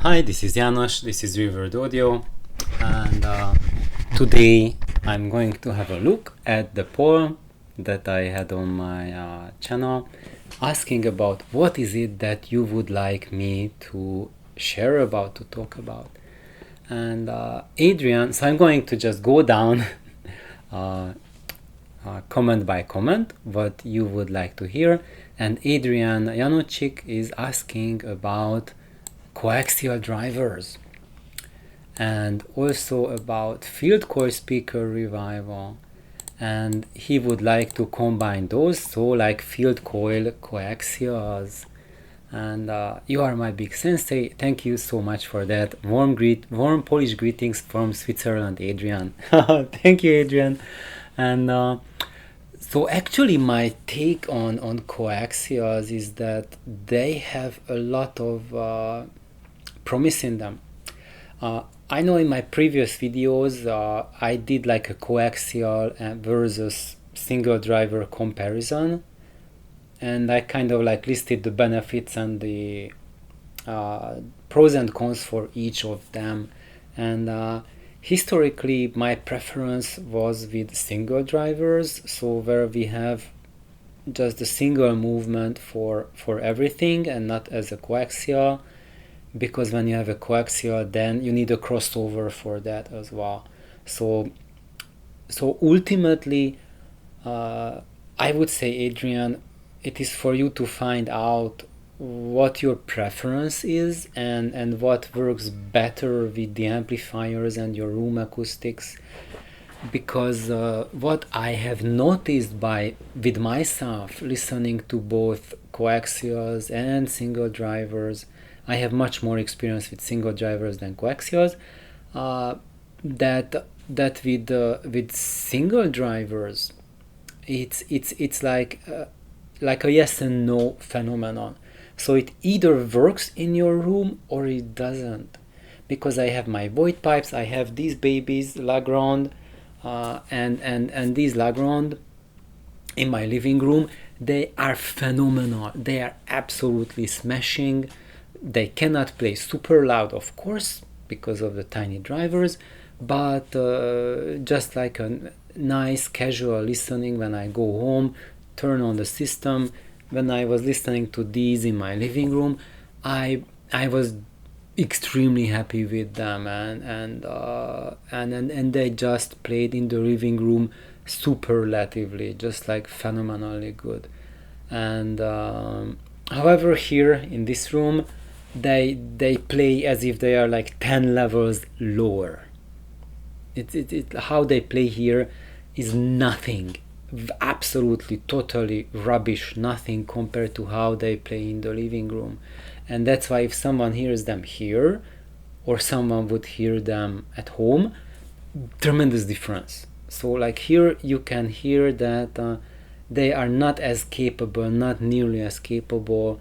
Hi, this is János, this is Reverb Audio, and today I'm going to have a look at the poll that I had on my channel, asking about what is it that you would like me to share about, to talk about. And Adrian, so I'm going to just go down comment by comment what you would like to hear, and Adrian Janucik is asking about coaxial drivers and also about field coil speaker revival, and he would like to combine those, so like field coil coaxials. And you are my big sensei, thank you so much for that. Warm Polish greetings from Switzerland, Adrian. Thank you, Adrian. And so actually my take on coaxials is that they have a lot of promise in them. I know in my previous videos I did like a coaxial versus single driver comparison, and I kind of like listed the benefits and the pros and cons for each of them. And historically my preference was with single drivers, so where we have just a single movement for everything and not as a coaxial, because when you have a coaxial then you need a crossover for that as well. So ultimately I would say, Adrian, it is for you to find out what your preference is and what works better with the amplifiers and your room acoustics, because what I have noticed with myself listening to both coaxials and single drivers, I have much more experience with single drivers than coaxials, that with single drivers it's like a yes and no phenomenon. So it either works in your room or it doesn't, because I have my void pipes, I have these babies Lagrange, and these Lagrange in my living room, they are phenomenal, they are absolutely smashing. They cannot play super loud, of course, because of the tiny drivers, but just like a nice casual listening when I go home, turn on the system. When I was listening to these in my living room, I was extremely happy with them, and they just played in the living room superlatively, just like phenomenally good. And however, here in this room they play as if they are like 10 levels lower. How they play here is nothing, absolutely totally rubbish, nothing compared to how they play in the living room. And that's why if someone hears them here or someone would hear them at home, tremendous difference. So like here you can hear that they are not as capable, not nearly as capable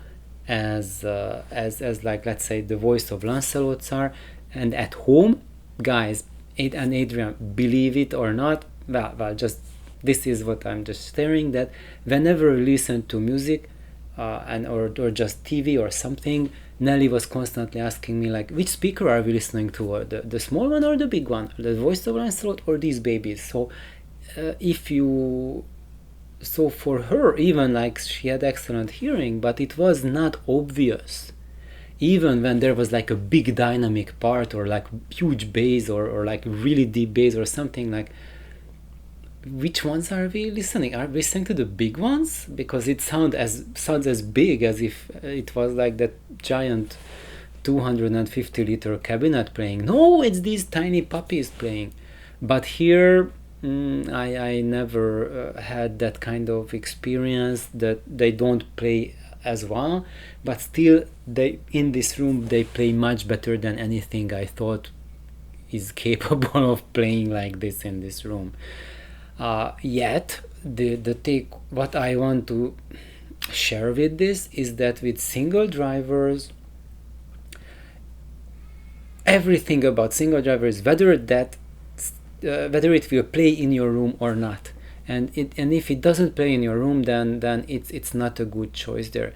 as like, let's say, the voice of Lancelots are. And at home, guys, and Adrian, believe it or not, well, just this is what I'm just sharing, that whenever I listen to music or just TV or something, Nelly was constantly asking me like, which speaker are we listening to, or the small one or the big one, the voice of Lancelot or these babies. So so for her, even like she had excellent hearing, but it was not obvious. Even when there was like a big dynamic part or like huge bass or like really deep bass or something, like, which ones are we listening? Are we listening to the big ones? Because it sounds as big as if it was like that giant 250-liter cabinet playing. No, it's these tiny puppies playing. But here I never had that kind of experience, that they don't play as well, but still they in this room they play much better than anything I thought is capable of playing like this in this room. Yet the take, what I want to share with this is that with single drivers, everything about single drivers, whether it will play in your room or not, and if it doesn't play in your room, then it's not a good choice there.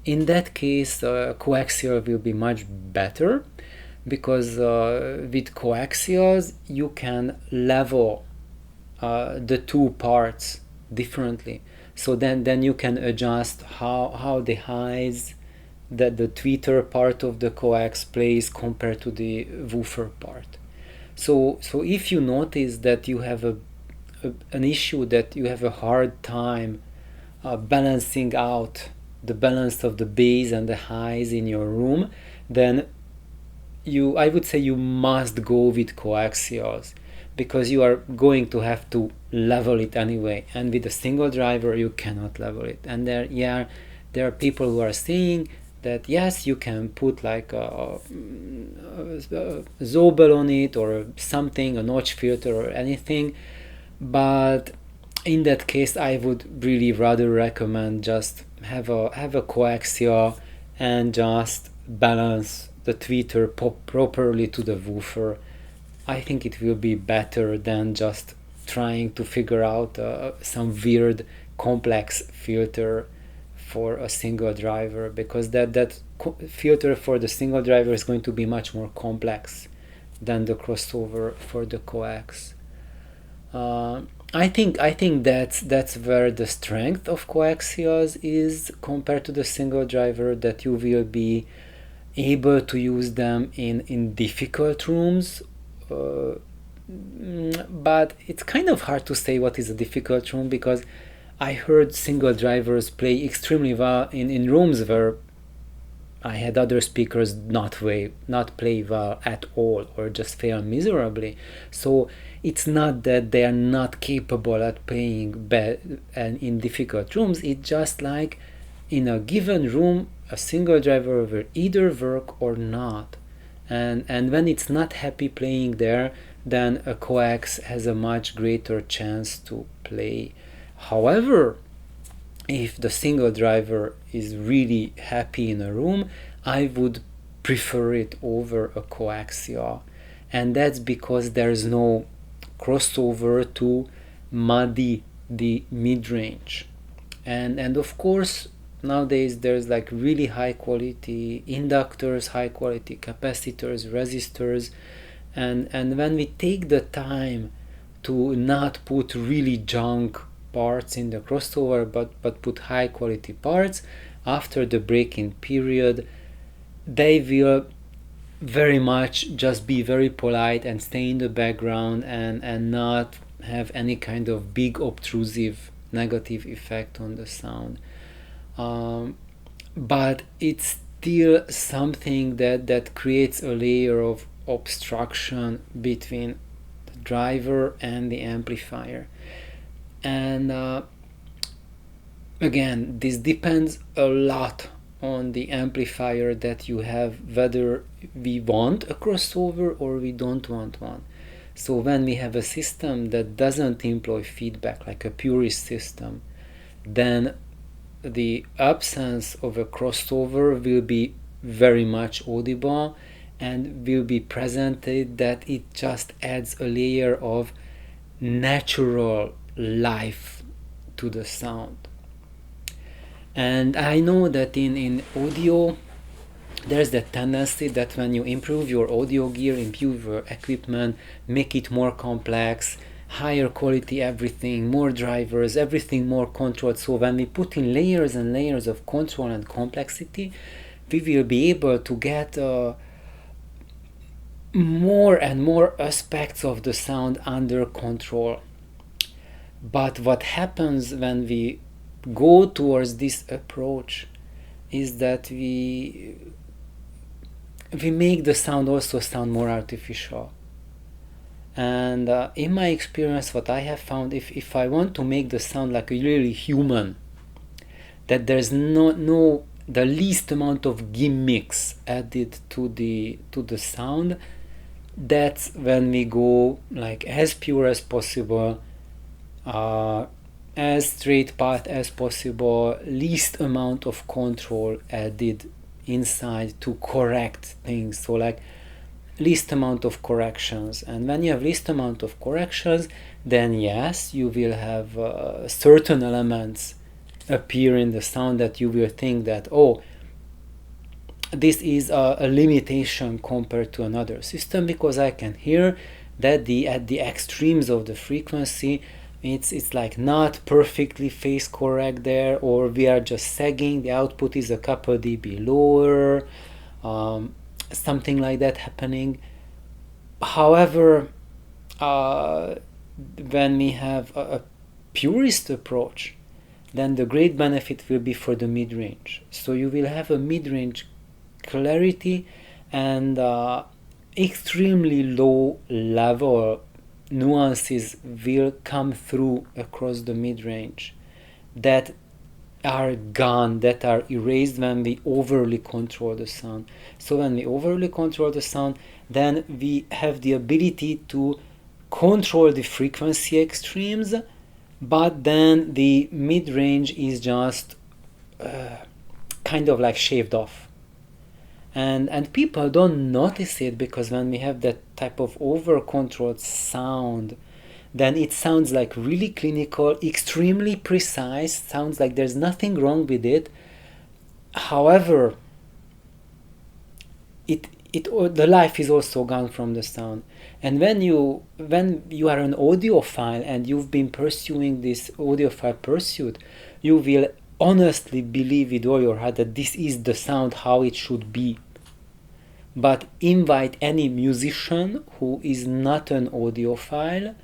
in that case, coaxial will be much better, because with coaxials you can level the two parts differently. So then you can adjust how the highs that the tweeter part of the coax plays compared to the woofer part. So if you notice that you have an issue, that you have a hard time balancing out the balance of the bass and the highs in your room, then I would say you must go with coaxials, because you are going to have to level it anyway, and with a single driver you cannot level it. And there are people who are saying that yes, you can put like a Zobel on it or something, a notch filter or anything, but in that case I would really rather recommend just have a coaxial and just balance the tweeter properly to the woofer. I think it will be better than just trying to figure out some weird complex filter for a single driver, because that filter for the single driver is going to be much more complex than the crossover for the coax. I think that's where the strength of coaxials is compared to the single driver, that you will be able to use them in difficult rooms. But it's kind of hard to say what is a difficult room, because I heard single drivers play extremely well in rooms where I had other speakers not play well at all, or just fail miserably. So it's not that they are not capable at playing and in difficult rooms. It's just like in a given room, a single driver will either work or not. And when it's not happy playing there, then a coax has a much greater chance to play. However, if the single driver is really happy in a room, I would prefer it over a coaxial. And that's because there's no crossover to muddy the mid-range. And of course, nowadays there's like really high quality inductors, high quality capacitors, resistors, and when we take the time to not put really junk parts in the crossover, but put high quality parts, after the break-in period they will very much just be very polite and stay in the background and not have any kind of big obtrusive negative effect on the sound. But it's still something that creates a layer of obstruction between the driver and the amplifier. And again, this depends a lot on the amplifier that you have, whether we want a crossover or we don't want one. So when we have a system that doesn't employ feedback, like a purist system, then the absence of a crossover will be very much audible and will be presented that it just adds a layer of natural life to the sound. And I know that in audio there's that tendency that when you improve your audio gear, improve your equipment, make it more complex, higher quality everything, more drivers, everything more controlled. So when we put in layers and layers of control and complexity, we will be able to get more and more aspects of the sound under control. But what happens when we go towards this approach is that we make the sound also sound more artificial. And in my experience, what I have found, if I want to make the sound like really human, that there's no the least amount of gimmicks added to the sound, that's when we go like as pure as possible, as straight path as possible, least amount of control added inside to correct things. So like least amount of corrections. And when you have least amount of corrections, then yes, you will have certain elements appear in the sound that you will think that, oh, this is a limitation compared to another system, because I can hear that at the extremes of the frequency it's like not perfectly phase correct there, or we are just sagging, the output is a couple dB lower, something like that happening. However, when we have a purist approach, then the great benefit will be for the mid-range. So you will have a mid-range clarity, and extremely low level nuances will come through across the mid-range that are gone, that are erased when we overly control the sound. So when we overly control the sound, then we have the ability to control the frequency extremes, but then the mid-range is just kind of like shaved off. And people don't notice it, because when we have that type of over-controlled sound, then it sounds like really clinical, extremely precise, sounds like there's nothing wrong with it. However, the life is also gone from the sound. And when you are an audiophile and you've been pursuing this audiophile pursuit, you will honestly believe with all your heart that this is the sound how it should be. But invite any musician who is not an audiophile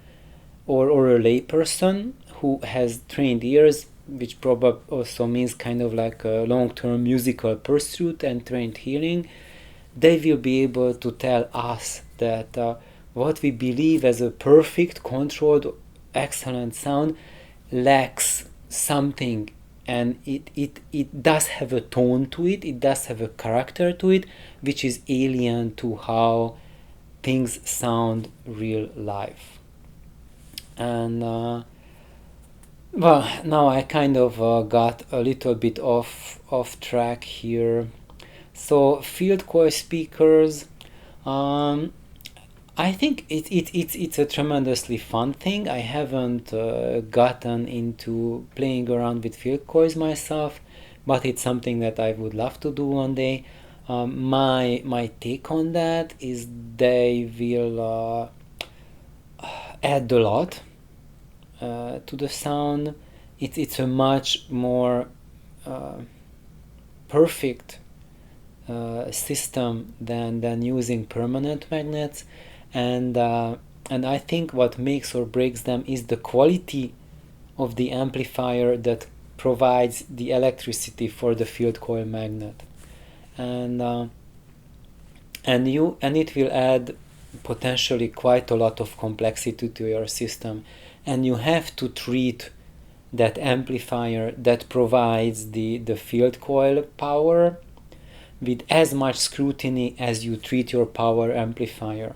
or a layperson who has trained ears, which probably also means kind of like a long-term musical pursuit and trained hearing, they will be able to tell us that what we believe as a perfect, controlled, excellent sound lacks something, and it does have a tone to it, it does have a character to it, which is alien to how things sound real life. And well, now I kind of got a little bit off track here. So field coil speakers, I think it's a tremendously fun thing. I haven't gotten into playing around with field coils myself, but it's something that I would love to do one day. My take on that is they will add a lot to the sound. It's a much more perfect system than using permanent magnets, and I think what makes or breaks them is the quality of the amplifier that provides the electricity for the field coil magnet, and it will add potentially quite a lot of complexity to your system, and you have to treat that amplifier that provides the field coil power with as much scrutiny as you treat your power amplifier.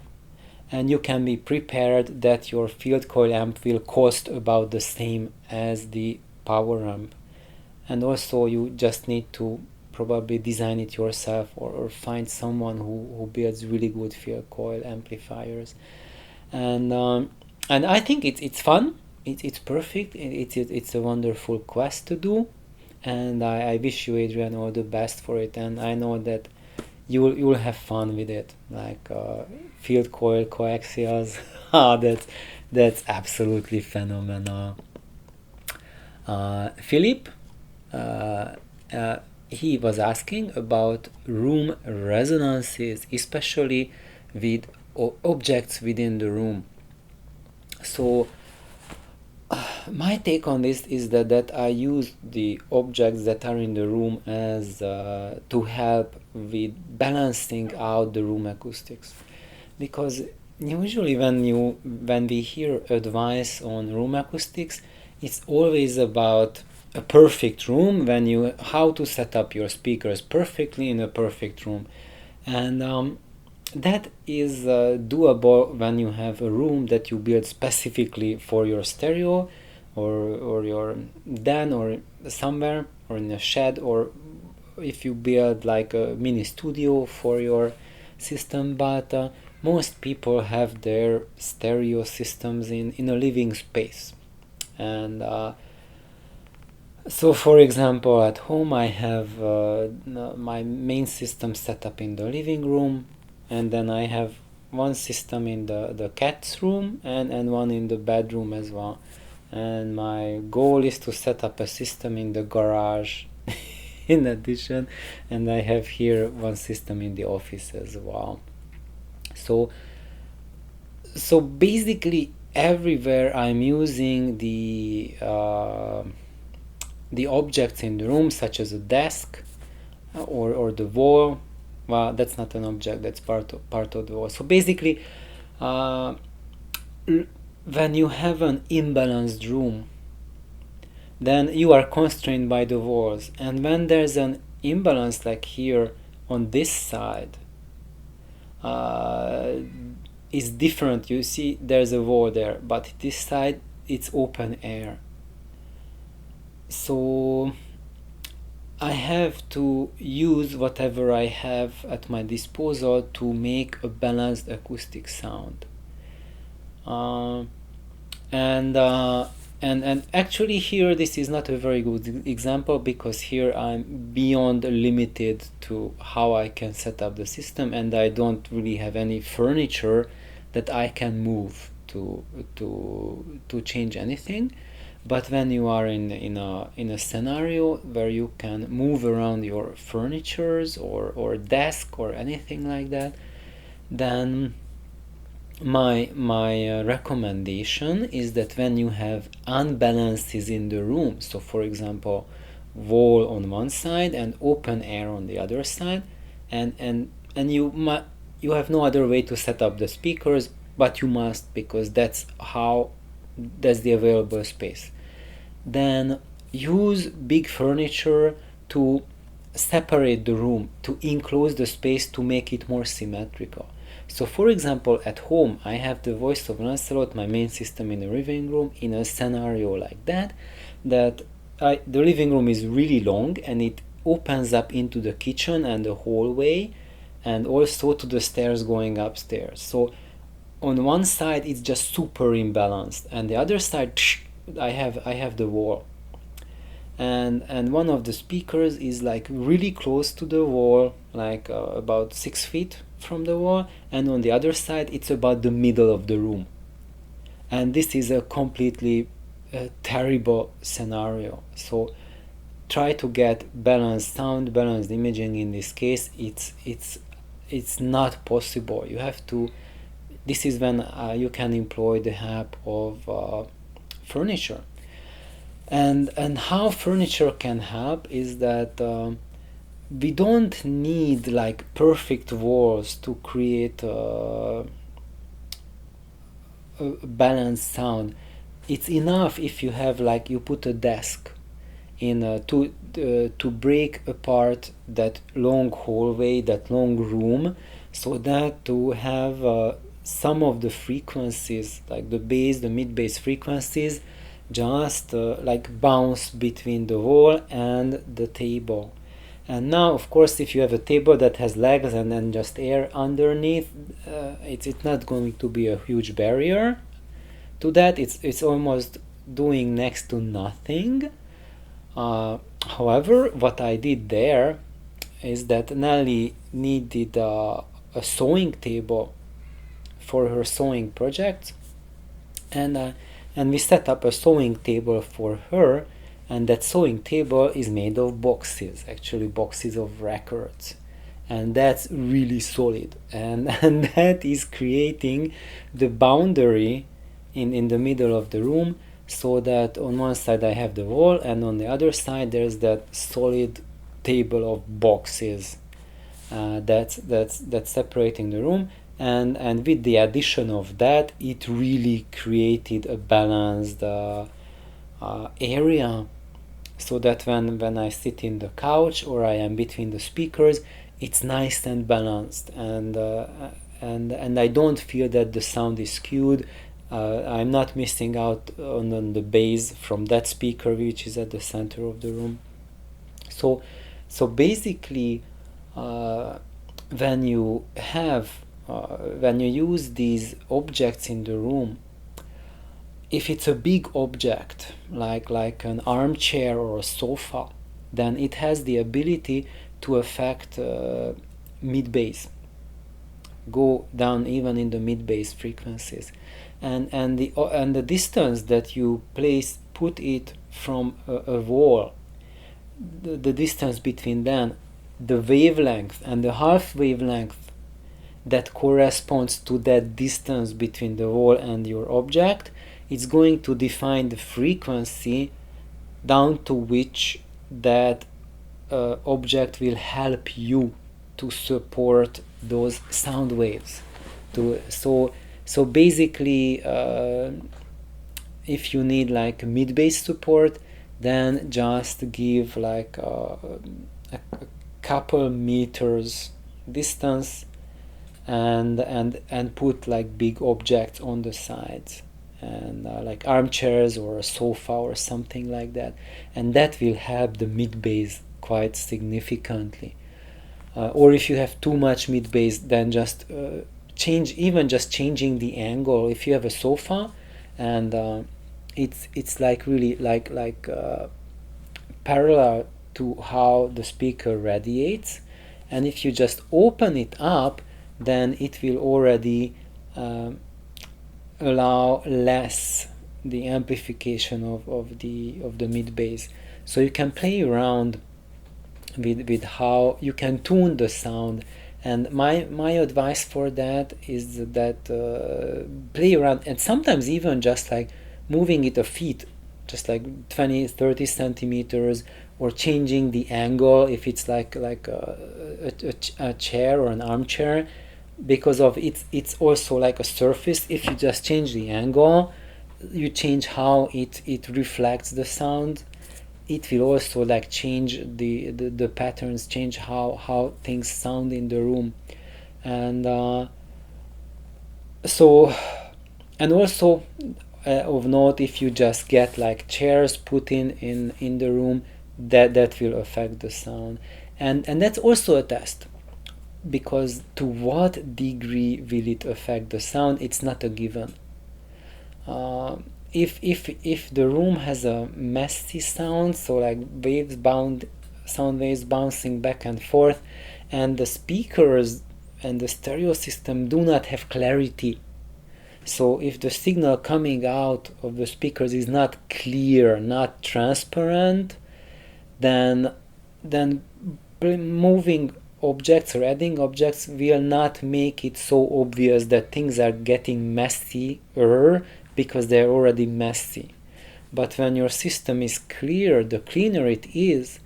And you can be prepared that your field coil amp will cost about the same as the power amp. And also you just need to probably design it yourself, or find someone who builds really good field coil amplifiers. And I think it's fun, it's perfect, it's a wonderful quest to do. And I wish you, Adrian, all the best for it, and I know that you'll have fun with it, like field coil coaxials. That's absolutely phenomenal. Philip, he was asking about room resonances, especially with objects within the room. So my take on this is that I use the objects that are in the room as to help with balancing out the room acoustics, because usually when we hear advice on room acoustics, it's always about a perfect room, how to set up your speakers perfectly in a perfect room, and that is doable when you have a room that you build specifically for your stereo, or your den, or somewhere, or in a shed, or if you build like a mini studio for your system. But most people have their stereo systems in a living space, and So for example, at home I have my main system set up in the living room, and then I have one system in the cat's room, and one in the bedroom as well. And my goal is to set up a system in the garage in addition, and I have here one system in the office as well. So basically everywhere I'm using the objects in the room, such as a desk or the wall. Well, that's not an object, that's part of the wall. So basically, uh, when you have an imbalanced room, then you are constrained by the walls. And when there's an imbalance, like here on this side, is different. You see there's a wall there, but this side it's open air. So I have to use whatever I have at my disposal to make a balanced acoustic sound. And actually here this is not a very good example, because here I'm beyond limited to how I can set up the system, and I don't really have any furniture that I can move to change anything. But when you are in a scenario where you can move around your furnitures or desk or anything like that, then my recommendation is that when you have unbalances in the room, so for example wall on one side and open air on the other side, and you have no other way to set up the speakers, but you must, because that's the available space, then use big furniture to separate the room, to enclose the space, to make it more symmetrical. So for example, at home I have the Voice of Lancelot, my main system, in the living room, in a scenario like that the living room is really long, and it opens up into the kitchen and the hallway, and also to the stairs going upstairs. So on one side it's just super imbalanced, and the other side I have the wall, and one of the speakers is like really close to the wall, like about 6 feet from the wall, and on the other side it's about the middle of the room. And this is a completely terrible scenario. So try to get balanced sound, balanced imaging. In this case it's not possible. You have to, this is when you can employ the help of furniture. And how furniture can help is that we don't need like perfect walls to create a balanced sound. It's enough if you have, like, you put a desk in to break apart that long hallway, that long room, so that to have some of the frequencies, like the bass, the mid bass frequencies, just like bounce between the wall and the table. And now, of course, if you have a table that has legs and then just air underneath, it's not going to be a huge barrier to that. It's almost doing next to nothing. However, what I did there is that Nelly needed a sewing table for her sewing project, and we set up a sewing table for her, and that sewing table is made of boxes, actually boxes of records, and that's really solid, and that is creating the boundary in the middle of the room, so that on one side I have the wall, and on the other side there's that solid table of boxes that's separating the room. And with the addition of that, it really created a balanced area, so that when I sit in the couch or I am between the speakers, it's nice and balanced, and I don't feel that the sound is skewed. I'm not missing out on the bass from that speaker, which is at the center of the room. So basically, when you use these objects in the room, if it's a big object like an armchair or a sofa, then it has the ability to affect mid-bass, go down even in the mid-bass frequencies, and the distance that you put it from a wall, the distance between them, the wavelength and the half wavelength that corresponds to that distance between the wall and your object, it's going to define the frequency down to which that object will help you to support those sound waves. So basically, if you need like mid-bass support, then just give like a couple meters distance and put like big objects on the sides, and like armchairs or a sofa or something like that, and that will help the mid-bass quite significantly. Or if you have too much mid-bass, then just changing the angle. If you have a sofa and it's like really like parallel to how the speaker radiates, and if you just open it up, then it will already allow less the amplification of the mid-bass. So you can play around with how you can tune the sound, and my advice for that is that play around, and sometimes even just like moving it a feet, just like 20-30 centimeters, or changing the angle if it's like a chair or an armchair, because of it's also like a surface. If you just change the angle, you change how it reflects the sound, it will also like change the patterns, change how things sound in the room. And and also of note, if you just get like chairs put in the room, that will affect the sound. And that's also a test, because to what degree will it affect the sound, it's not a given. If the room has a messy sound, so like sound waves bouncing back and forth, and the speakers and the stereo system do not have clarity, so if the signal coming out of the speakers is not clear, not transparent, then moving objects or adding objects will not make it so obvious that things are getting messier, because they're already messy. But when your system is clear, the cleaner it is,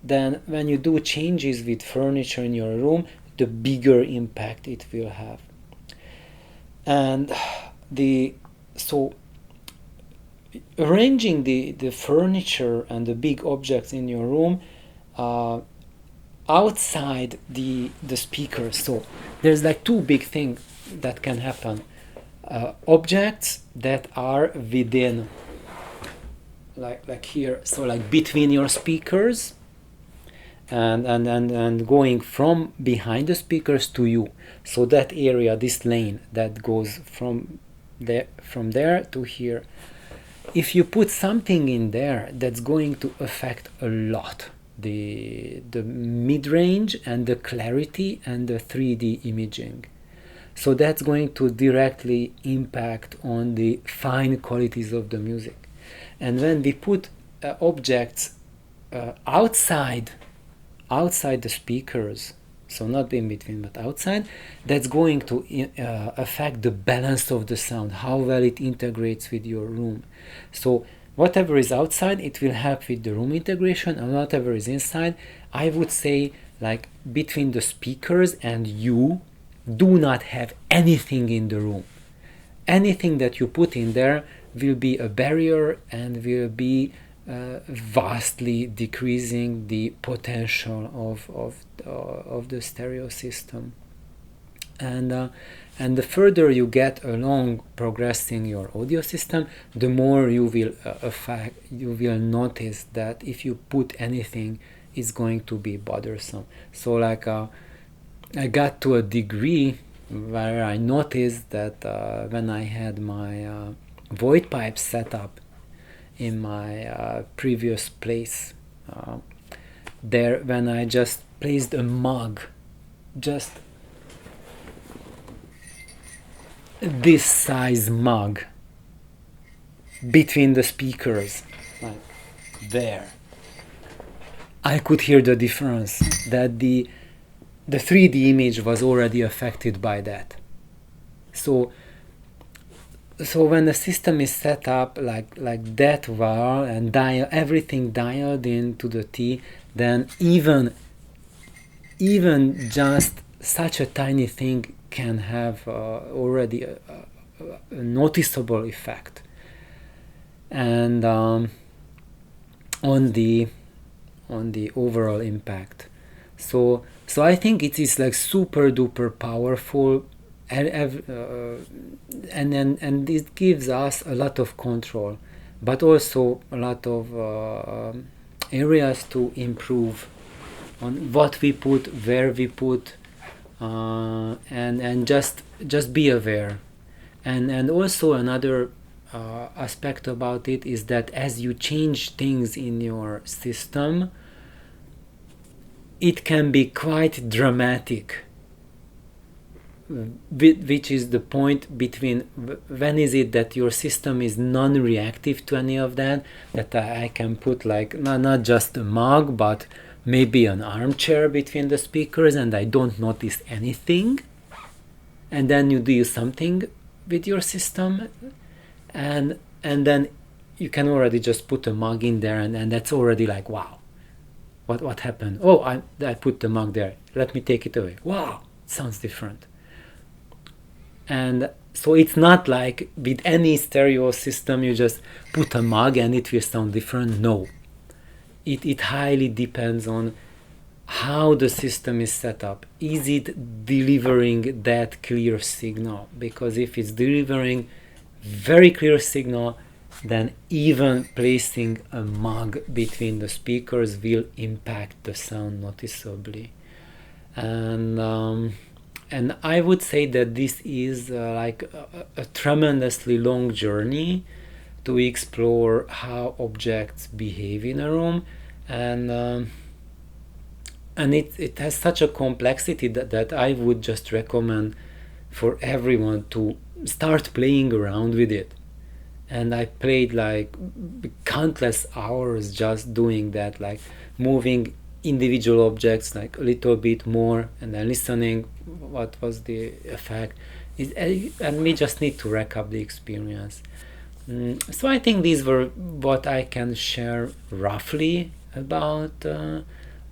then when you do changes with furniture in your room, the bigger impact it will have. And so arranging the furniture and the big objects in your room outside the speakers. So there's like two big things that can happen. Objects that are within, like here, so like between your speakers, and going from behind the speakers to you. So that area, this lane that goes from there to here. If you put something in there, that's going to affect a lot the mid-range and the clarity and the 3D imaging. So that's going to directly impact on the fine qualities of the music. And when we put objects outside the speakers, so not in between but outside, that's going to affect the balance of the sound, how well it integrates with your room. So whatever is outside, it will help with the room integration, and whatever is inside, I would say, like between the speakers and you, do not have anything in the room. Anything that you put in there will be a barrier and will be vastly decreasing the potential of the stereo system. And the further you get along progressing your audio system, the more you will notice that if you put anything, it's going to be bothersome. So like I got to a degree where I noticed that when I had my void pipe setup in my previous place. There, when I just placed a mug, just this size mug between the speakers, like there, I could hear the difference, that the 3D image was already affected by that. So when the system is set up like that well, and everything dialed into the T, then even just such a tiny thing can have already a noticeable effect, and on the overall impact. So I think it is like super duper powerful, and it gives us a lot of control, but also a lot of areas to improve on what we put, where we put, and just be aware. And also another aspect about it is that as you change things in your system, it can be quite dramatic, which is the point between when is it that your system is non-reactive to any of that I can put like not just a mug but maybe an armchair between the speakers and I don't notice anything, and then you do something with your system, and then you can already just put a mug in there, and that's already like, wow, what happened? Oh, I put the mug there, let me take it away. Wow, it sounds different. And so it's not like with any stereo system you just put a mug and it will sound different. No, it highly depends on how the system is set up. Is it delivering that clear signal? Because if it's delivering very clear signal, then even placing a mug between the speakers will impact the sound noticeably. And I would say that this is like a tremendously long journey to explore how objects behave in a room, and it has such a complexity that I would just recommend for everyone to start playing around with it. And I played like countless hours just doing that, like moving individual objects like a little bit more and then listening what was the effect, and we just need to rack up the experience. So I think these were what I can share roughly about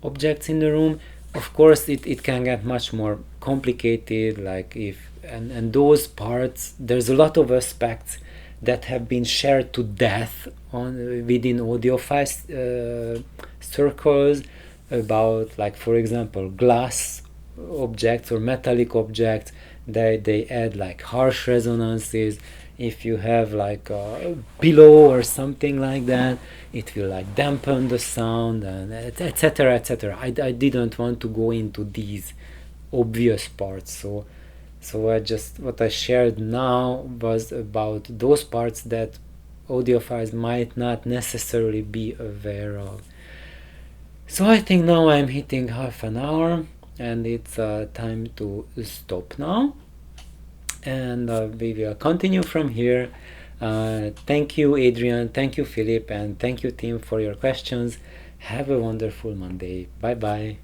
objects in the room. Of course it can get much more complicated, like if and those parts, there's a lot of aspects that have been shared to death within audiophile circles about, like, for example, glass objects or metallic objects. They add like harsh resonances. If you have like a pillow or something like that, it will like dampen the sound, and etc. etc. I didn't want to go into these obvious parts, so what I shared now was about those parts that audiophiles might not necessarily be aware of. So I think now I'm hitting half an hour, and it's time to stop now, and we will continue from here. Thank you, Adrian, thank you, Philip, and thank you, team, for your questions. Have a wonderful Monday. Bye bye.